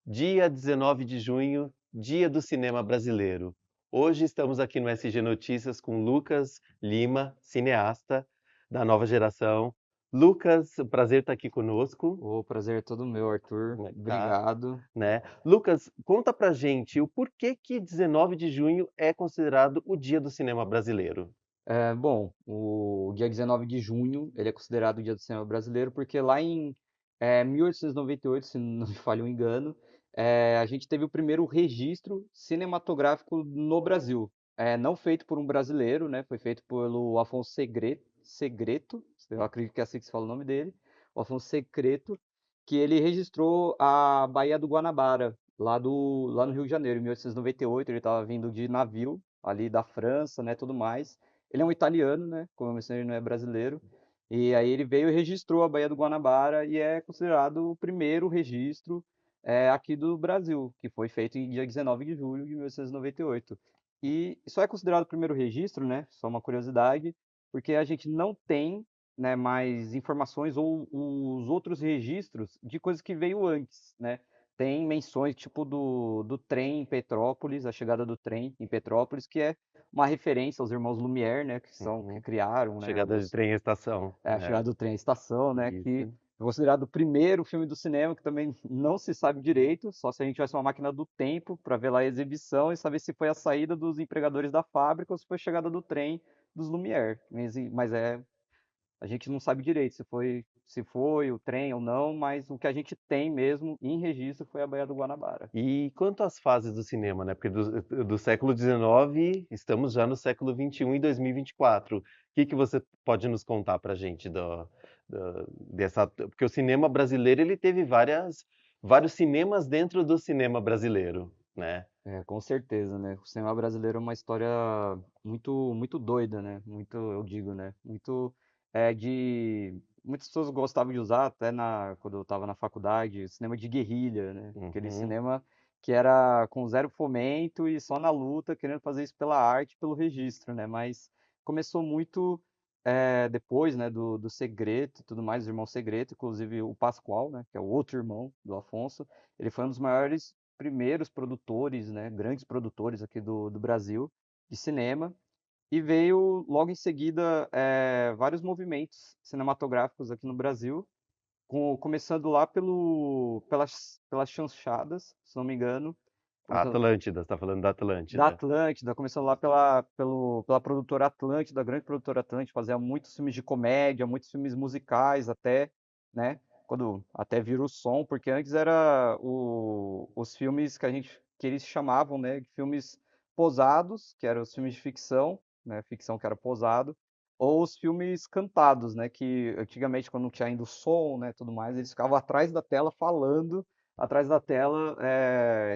Dia 19 de junho, Dia do Cinema Brasileiro. Hoje estamos aqui no SG Notícias com Lucas Lima, cineasta da nova geração. Lucas, o prazer estar aqui conosco, O prazer é todo meu, Arthur. né, tá, Obrigado. né? Lucas, conta pra gente o porquê que 19 de junho é considerado o Dia do Cinema Brasileiro. Bom, o dia 19 de junho, ele é considerado o Dia do Cinema Brasileiro porque lá em 1898, se não me falha o engano, a gente teve o primeiro registro cinematográfico no Brasil. Não feito por um brasileiro, né? Foi feito pelo Afonso Segreto, eu acredito que é assim que se fala o nome dele, o Afonso Secreto, que ele registrou a Baía do Guanabara, lá no Rio de Janeiro, em 1898. Ele estava vindo de navio, ali da França, né, tudo mais. Ele é um italiano, né? Como eu mencionei, ele não é brasileiro. E aí ele veio e registrou a Baía do Guanabara e é considerado o primeiro registro aqui do Brasil, que foi feito em dia 19 de julho de 1898. E só é considerado o primeiro registro, né? Só uma curiosidade, porque a gente não tem, né, mais informações ou os outros registros de coisas que veio antes, né? Tem menções tipo do trem em Petrópolis, a chegada do trem em Petrópolis, que é uma referência aos irmãos Lumière, né, que Uhum. criaram, né, Chegada de trem à estação, a né? chegada do trem à estação, né, que Isso. é considerado o primeiro filme do cinema, que também não se sabe direito, só se a gente tivesse uma máquina do tempo para ver lá a exibição e saber se foi a saída dos empregadores da fábrica ou se foi a chegada do trem dos Lumière. Mas a gente não sabe direito se foi o trem ou não, mas o que a gente tem mesmo em registro foi a Baía do Guanabara. E quanto às fases do cinema, né? Porque do século XIX, estamos já no século XXI, em 2024. O que você pode nos contar pra gente dessa... Porque o cinema brasileiro, ele teve vários cinemas dentro do cinema brasileiro, né? Com certeza, né? O cinema brasileiro é uma história muito, muito doida, né? Muito, eu digo, né? Muito muitas pessoas gostavam de usar até quando eu estava na faculdade, cinema de guerrilha, né? Aquele Uhum. cinema que era com zero fomento e só na luta, querendo fazer isso pela arte, pelo registro, né? Mas começou muito depois, né? Do Segreto e tudo mais, o irmão Segreto, inclusive o Pascoal, né? Que é o outro irmão do Afonso. Ele foi um dos maiores primeiros produtores, né, grandes produtores aqui do Brasil de cinema, e veio logo em seguida vários movimentos cinematográficos aqui no Brasil, começando lá pelas chanchadas, se não me engano, A começando Atlântida, você tá falando da da Atlântida. Atlântida, começando lá pela produtora Atlântida, a grande produtora Atlântida, fazia muitos filmes de comédia, muitos filmes musicais até, né? Quando até vira o som, porque antes era os filmes que eles chamavam, né, de filmes posados, que eram os filmes de ficção, né, ficção que era posado, ou os filmes cantados, né, que antigamente quando não tinha ainda o som, né, tudo mais, eles ficavam atrás da tela falando atrás da tela,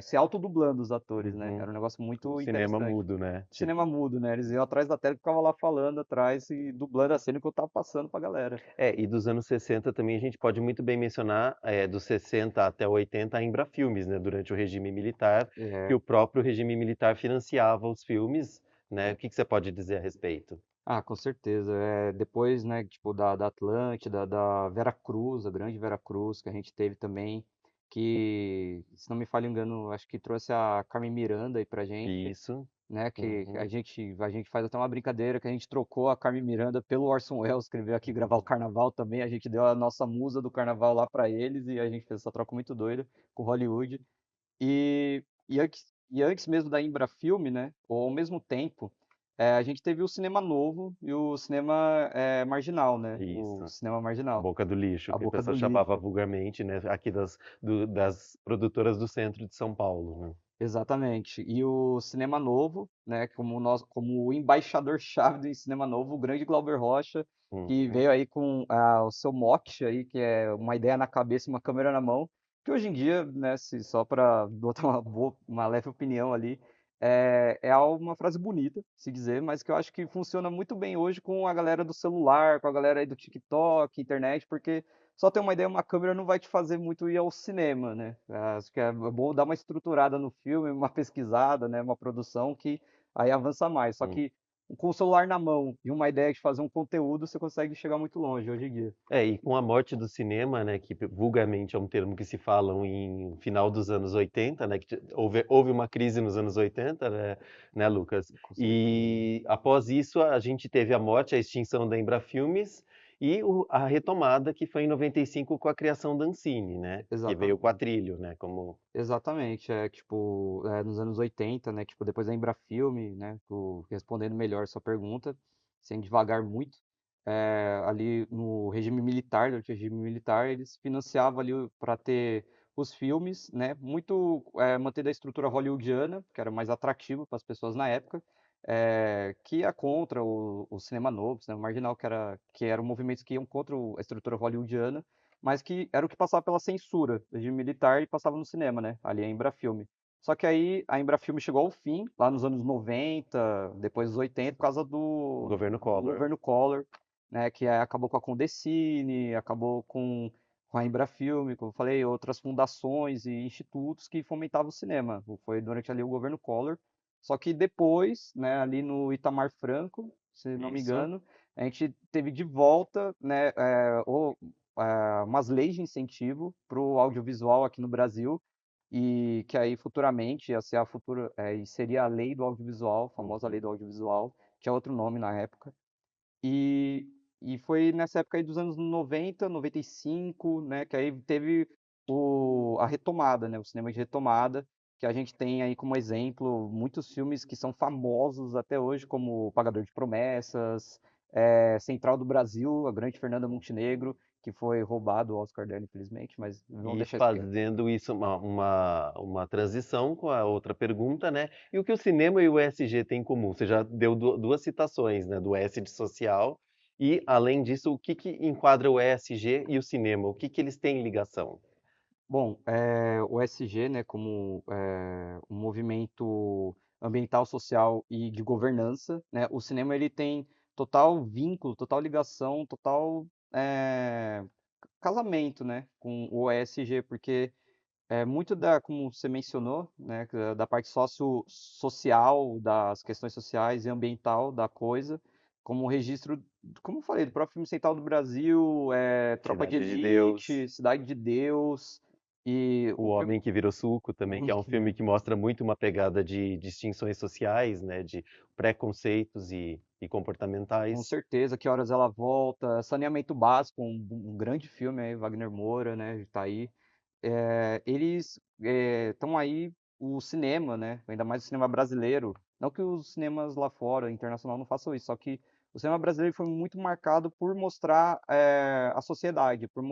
se autodublando os atores, né? Uhum. Era um negócio O muito cinema interessante. mudo, né? Tipo, Cinema mudo, né? Eles iam atrás da tela e ficavam lá falando atrás e dublando a cena que eu tava passando pra galera. e dos anos 60 também a gente pode muito bem mencionar, dos 60 até 80, a Embrafilmes, né, durante o regime militar, que É. o próprio regime militar financiava os filmes, né? O que você pode dizer a respeito? Com certeza. Depois, né, tipo, da Atlântida, da Veracruz, a grande Veracruz, que a gente teve também, que, se não me falha engano, acho que trouxe a Carmen Miranda aí pra gente, Isso. né, que Uhum. a gente faz até uma brincadeira que a gente trocou a Carmen Miranda pelo Orson Welles, que ele veio aqui gravar o Carnaval também, a gente deu a nossa musa do Carnaval lá pra eles e a gente fez essa troca muito doida com Hollywood. E antes mesmo da Embrafilme, né, ou ao mesmo tempo, a gente teve o cinema novo e o cinema marginal, né, o Isso. cinema A marginal, boca do lixo, a que a boca do pessoa chamava lixo. vulgarmente, né? Aqui das produtoras do centro de São Paulo, né? Exatamente. E o Cinema Novo, né, como o embaixador-chave do Cinema Novo, o grande Glauber Rocha, que Uhum. veio aí com o seu mote aí, que é uma ideia na cabeça e uma câmera na mão, que hoje em dia, né, só para botar uma leve opinião ali, uma frase bonita, se dizer, mas que eu acho que funciona muito bem hoje com a galera do celular, com a galera aí do TikTok, internet, porque só ter uma ideia, uma câmera não vai te fazer muito ir ao cinema, né? Acho que é bom dar uma estruturada no filme, uma pesquisada, né? Uma produção que aí avança mais. Só Hum. que com o celular na mão e uma ideia de fazer um conteúdo, você consegue chegar muito longe hoje em dia. E com a morte do cinema, né, que vulgarmente é um termo que se falam em final dos anos 80, né, que houve uma crise nos anos 80, né, Lucas? Com certeza. E após isso a gente teve a morte, a extinção da Embrafilmes e a retomada que foi em 95 com a criação da Ancine, né? Que veio o Exatamente. Quatrilho, né? Como Exatamente, tipo, nos anos 80, né, tipo, depois da Embrafilme, né, respondendo melhor sua pergunta, sem devagar muito, ali no regime militar, durante o regime militar, eles financiavam ali para ter os filmes, né, muito mantendo a estrutura hollywoodiana, que era mais atrativo para as pessoas na época, que ia contra o cinema novo, o cinema marginal, que eram movimentos que iam contra a estrutura hollywoodiana, mas que era o que passava pela censura do regime militar e passava no cinema, né? Ali a Embrafilme. Só que aí a Embrafilme chegou ao fim, lá nos anos 90, depois dos 80, por causa o do governo Collor. governo Collor, né? Que acabou com a Condecine, acabou com a Embrafilme, como eu falei, outras fundações e institutos que fomentavam o cinema. Foi durante ali o governo Collor. Só que depois, né, ali no Itamar Franco, se não me Isso. engano, a gente teve de volta, né, umas leis de incentivo para o audiovisual aqui no Brasil, e que aí futuramente ia ser e seria a lei do audiovisual, a famosa lei Uhum. do audiovisual, tinha outro nome na época. E, e foi nessa época aí dos anos 90, 95, né, que aí teve a retomada, né, o cinema de retomada, que a gente tem aí como exemplo muitos filmes que são famosos até hoje, como O Pagador de Promessas, Central do Brasil, a grande Fernanda Montenegro, que foi roubado o Oscar dela, infelizmente, mas vamos E deixar isso quieto. fazendo isso uma transição com a outra pergunta, né? E o que o cinema e o ESG têm em comum? Você já deu duas citações, né? Do S de social. E, além disso, o que que enquadra o ESG e o cinema? O que que eles têm em ligação? Bom, o ESG, né, como um movimento ambiental, social e de governança, né, o cinema ele tem total vínculo, total ligação, total casamento, né, com o ESG, porque muito como você mencionou, né, da parte social, das questões sociais e ambiental da coisa, como o registro, como eu falei, do próprio filme Central do Brasil, Tropa de Cidade de Deus, Elite, Cidade de Deus, e O Homem que Virou Suco também, que é um filme que mostra muito uma pegada de distinções sociais, né? De preconceitos e com comportamentais. certeza, Que Horas Ela Volta, Saneamento Básico, um grande filme aí, Wagner Moura, né, tá aí. Eles estão aí, o cinema, né, ainda mais o cinema brasileiro, não que os cinemas lá fora, internacional, não façam isso, só que o cinema brasileiro foi muito marcado por mostrar a sociedade, por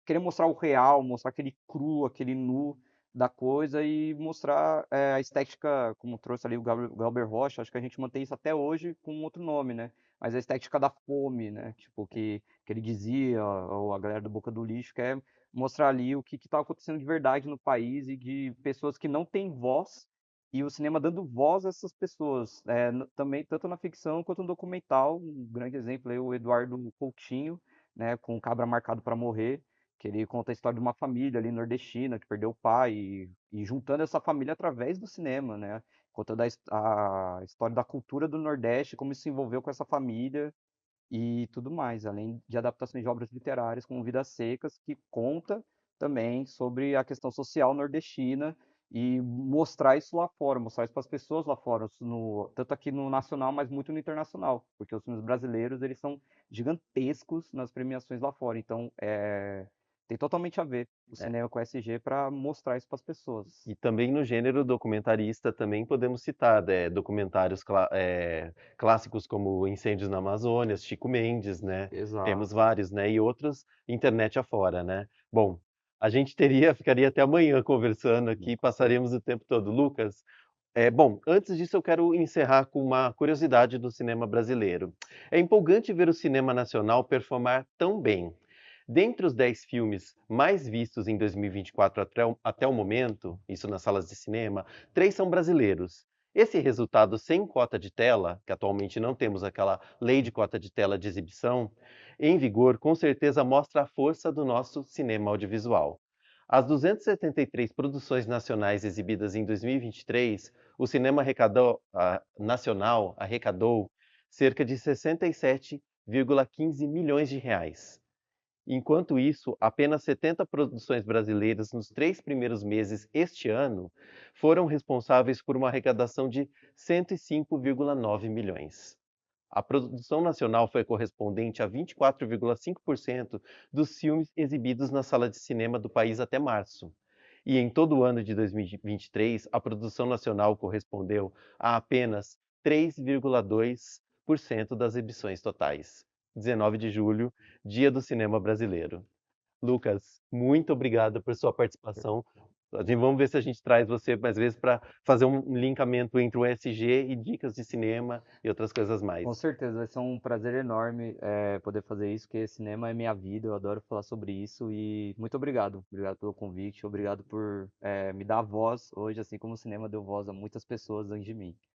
querer mostrar o real, mostrar aquele cru, aquele nu da coisa e mostrar a estética, como trouxe ali o Glauber Rocha, acho que a gente mantém isso até hoje com outro nome, né, mas a estética da fome, né, tipo, que ele dizia, ou a galera do Boca do Lixo, que é mostrar ali o que está acontecendo de verdade no país e de pessoas que não têm voz e o cinema dando voz a essas pessoas, também tanto na ficção quanto no documental. Um grande exemplo é o Eduardo Coutinho, né, com Cabra Marcado para Morrer, que ele conta a história de uma família ali nordestina que perdeu o pai e juntando essa família através do cinema, né, contando a história da cultura do Nordeste, como isso se envolveu com essa família e tudo mais, além de adaptações de obras literárias como Vidas Secas, que conta também sobre a questão social nordestina e mostrar isso lá fora, mostrar isso para as pessoas lá fora, tanto aqui no nacional, mas muito no internacional, porque os filmes brasileiros eles são gigantescos nas premiações lá fora, então tem totalmente a ver o É, cinema com o SG para mostrar isso para as pessoas. e também no gênero documentarista também podemos citar documentários clássicos como Incêndios na Amazônia, Chico Mendes, né? Temos Exato. vários, né? E outros internet afora, né? Bom, a gente ficaria até amanhã conversando aqui, Com certeza. passaríamos o tempo todo. Lucas, bom, antes disso eu quero encerrar com uma curiosidade do cinema brasileiro. É empolgante ver o cinema nacional performar tão bem. Dentre os 10 filmes mais vistos em 2024 até o momento, isso nas salas de cinema, 3 são brasileiros. Esse resultado sem cota de tela, que atualmente não temos aquela lei de cota de tela de exibição, em vigor, com certeza mostra a força do nosso cinema audiovisual. As 273 produções nacionais exibidas em 2023, o cinema nacional arrecadou cerca de 67,15 milhões de reais. Enquanto isso, apenas 70 produções brasileiras nos 3 primeiros meses este ano foram responsáveis por uma arrecadação de 105,9 milhões. A produção nacional foi correspondente a 24,5% dos filmes exibidos na sala de cinema do país até março. E em todo o ano de 2023, a produção nacional correspondeu a apenas 3,2% das exibições totais. 19 de julho, Dia do Cinema Brasileiro. Lucas, muito obrigado por sua participação. Vamos ver se a gente traz você mais vezes para fazer um linkamento entre o ESG e dicas de cinema e outras coisas Com mais. certeza, vai ser um prazer enorme poder fazer isso, porque cinema é minha vida, eu adoro falar sobre isso e muito obrigado. Obrigado pelo convite, obrigado por me dar voz hoje, assim como o cinema deu voz a muitas pessoas antes de mim.